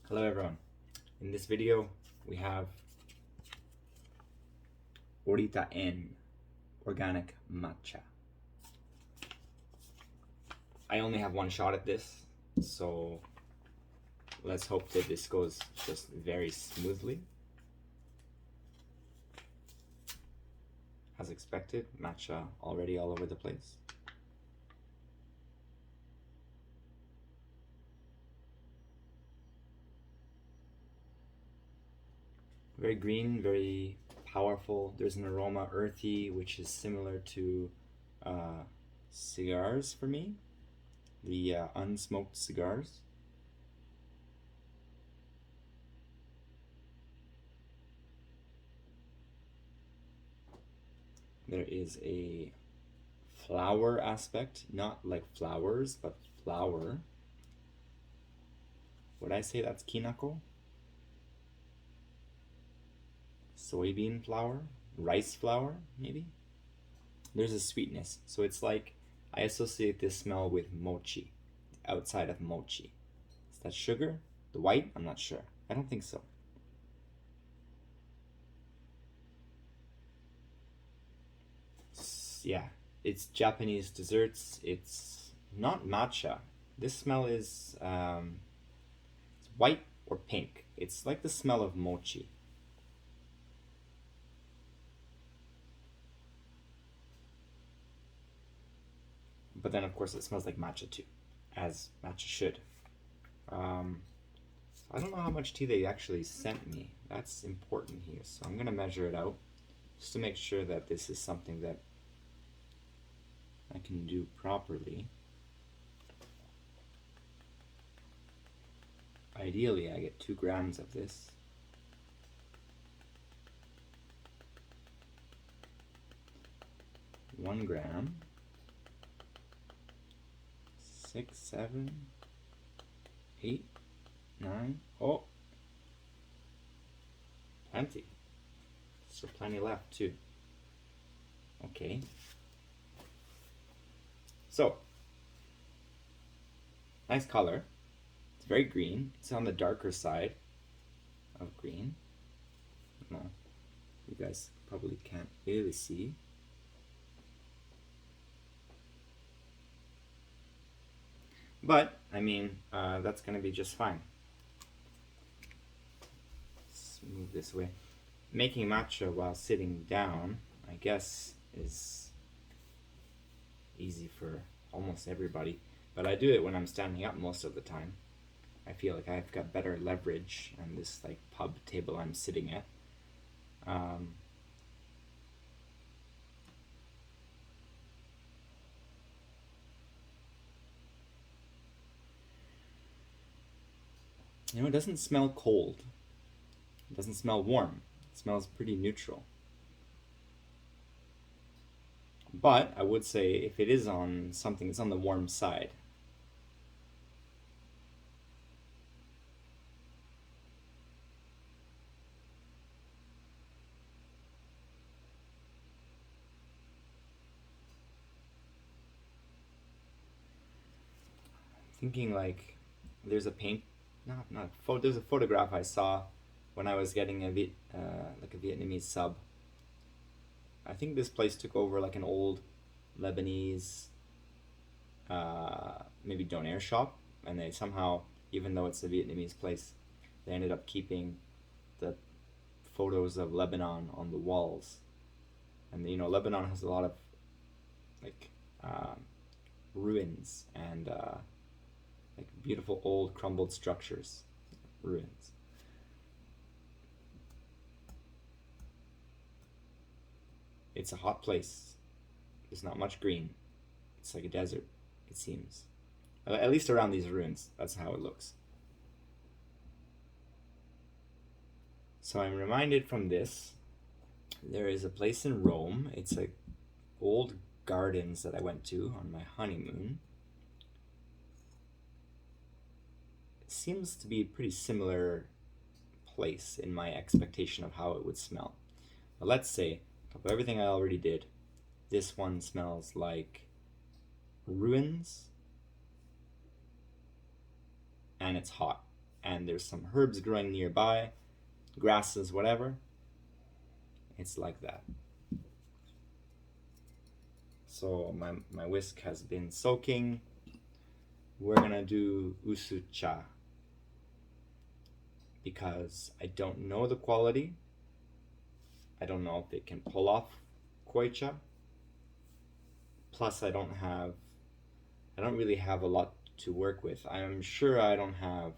Hello everyone. In this video we have OritaEn organic matcha. I only have one shot at this, so let's hope that this goes just very smoothly. As expected, matcha already all over the place. Very green, very powerful. There's an aroma earthy, which is similar to cigars for me, the unsmoked cigars. There is a flower aspect, not like flowers, but flower. Would I say that's kinako? Soybean flour? Rice flour, maybe? There's a sweetness. So it's like, I associate this smell with mochi, the outside of mochi. Is that sugar? The white? I'm not sure. I don't think so. Yeah, it's Japanese desserts. It's not matcha. This smell is it's white or pink. It's like the smell of mochi. But then, of course, it smells like matcha too, as matcha should. I don't know how much tea they actually sent me. That's important here. So I'm going to measure it out just to make sure that this is something that I can do properly. Ideally, I get 2 grams of this. One gram. 6, 7, 8, 9. Oh, plenty. So plenty left too. Okay. So, nice color. It's very green. It's on the darker side of green. No, you guys probably can't really see. But, I mean, that's going to be just fine. Let's move this way. Making matcha while sitting down, I guess, is easy for almost everybody. But I do it when I'm standing up most of the time. I feel like I've got better leverage on this like pub table I'm sitting at. You know, it doesn't smell cold. It doesn't smell warm. It smells pretty neutral. But I would say if it is on something, it's on the warm side. Thinking like there's a there's a photograph I saw when I was getting a Vietnamese sub. I think this place took over like an old Lebanese maybe donair shop, and they somehow, even though it's a Vietnamese place, they ended up keeping the photos of Lebanon on the walls. And you know, Lebanon has a lot of like ruins and like beautiful old crumbled structures, ruins. It's a hot place. There's not much green. It's like a desert, it seems. At least around these ruins, that's how it looks. So I'm reminded from this, there is a place in Rome. It's like old gardens that I went to on my honeymoon. It seems to be a pretty similar place in my expectation of how it would smell. But let's say, of everything I already did, this one smells like ruins, and it's hot, and there's some herbs growing nearby, grasses, whatever, it's like that. So my whisk has been soaking. We're gonna do usucha because I don't know the quality. I don't know if it can pull off koicha. Plus, I don't really have a lot to work with. I'm sure I don't have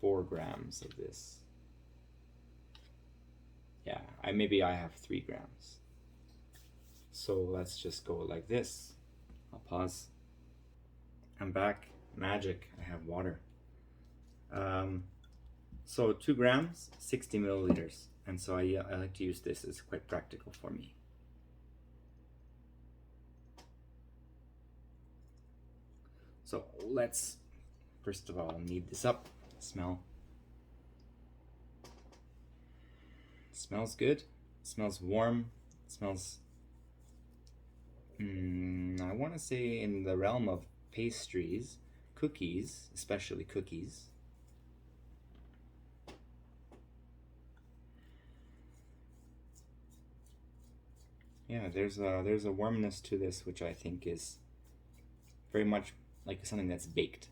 4 grams of this. Yeah, maybe I have 3 grams. So let's just go like this. I'll pause. I'm back. Magic. I have water. So 2 grams, 60 milliliters. And so I like to use this. It's quite practical for me. So let's, first of all, knead this up. Smell. Smells good. Smells warm. Smells, I want to say in the realm of pastries, cookies, especially cookies. Yeah, there's a warmness to this which I think is very much like something that's baked.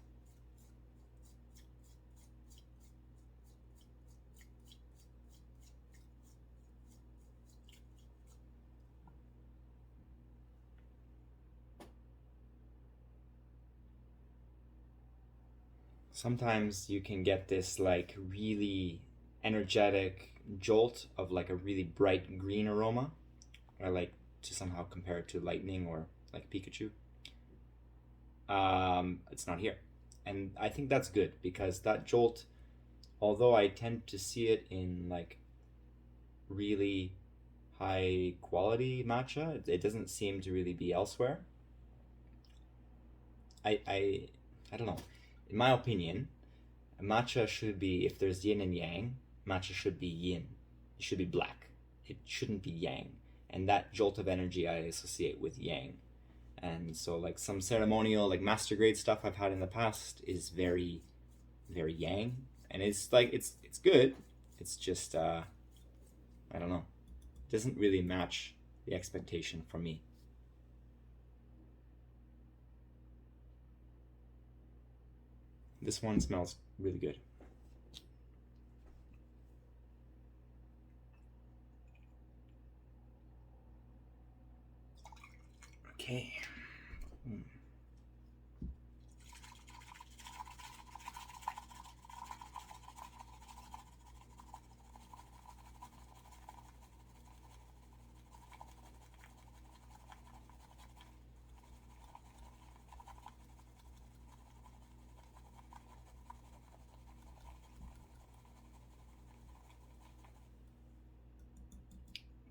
Sometimes you can get this like really energetic jolt of like a really bright green aroma. I like to somehow compare it to lightning or like Pikachu. It's not here. And I think that's good because that jolt, although I tend to see it in like really high quality matcha, it doesn't seem to really be elsewhere. I don't know. In my opinion, matcha should be, if there's yin and yang, matcha should be yin. It should be black. It shouldn't be yang. And that jolt of energy I associate with yang. And so like some ceremonial, like master grade stuff I've had in the past is very, very yang. And it's like, it's good. It's just, I don't know. It doesn't really match the expectation for me. This one smells really good. Okay.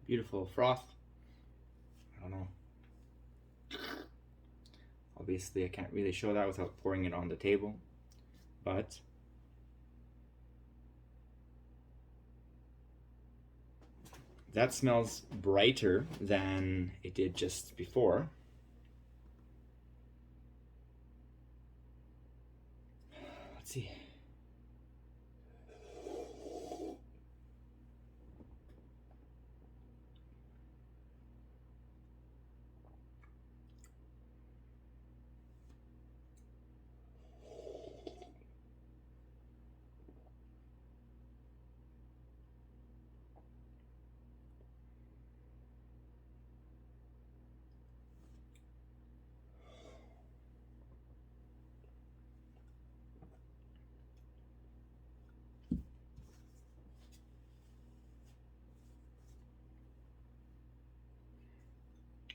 Beautiful froth. I don't know. Obviously, I can't really show that without pouring it on the table, but that smells brighter than it did just before. Let's see.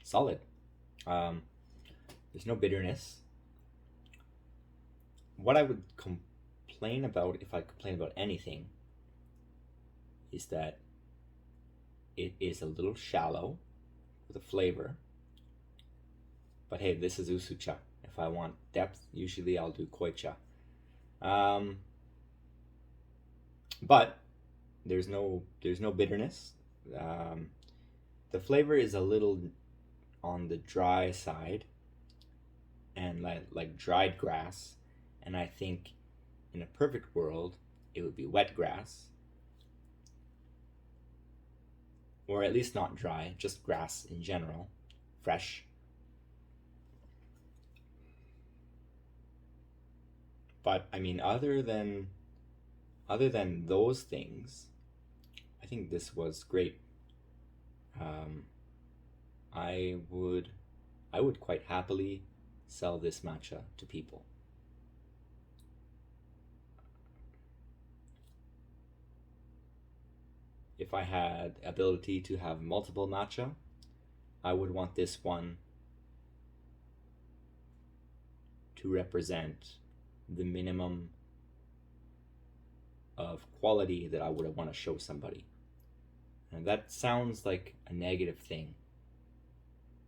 Solid. There's no bitterness. What I would complain about, if I complain about anything, is that it is a little shallow with a flavor. But hey, this is usucha. If I want depth, usually I'll do koicha. But there's no bitterness. The flavor is a little on the dry side, and like dried grass. And I think in a perfect world, it would be wet grass, or at least not dry, just grass in general, fresh. But I mean, other than those things, I think this was great. I would quite happily sell this matcha to people. If I had ability to have multiple matcha, I would want this one to represent the minimum of quality that I would want to show somebody. And that sounds like a negative thing,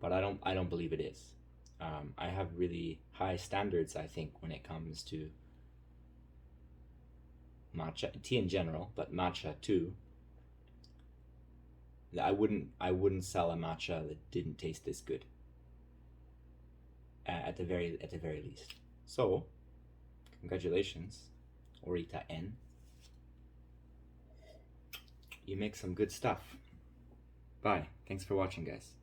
but I don't believe it is. I have really high standards, I think, when it comes to matcha, tea in general, but matcha too. I wouldn't sell a matcha that didn't taste this good. At the very least. So, congratulations, OritaEn. You make some good stuff. Bye. Thanks for watching, guys.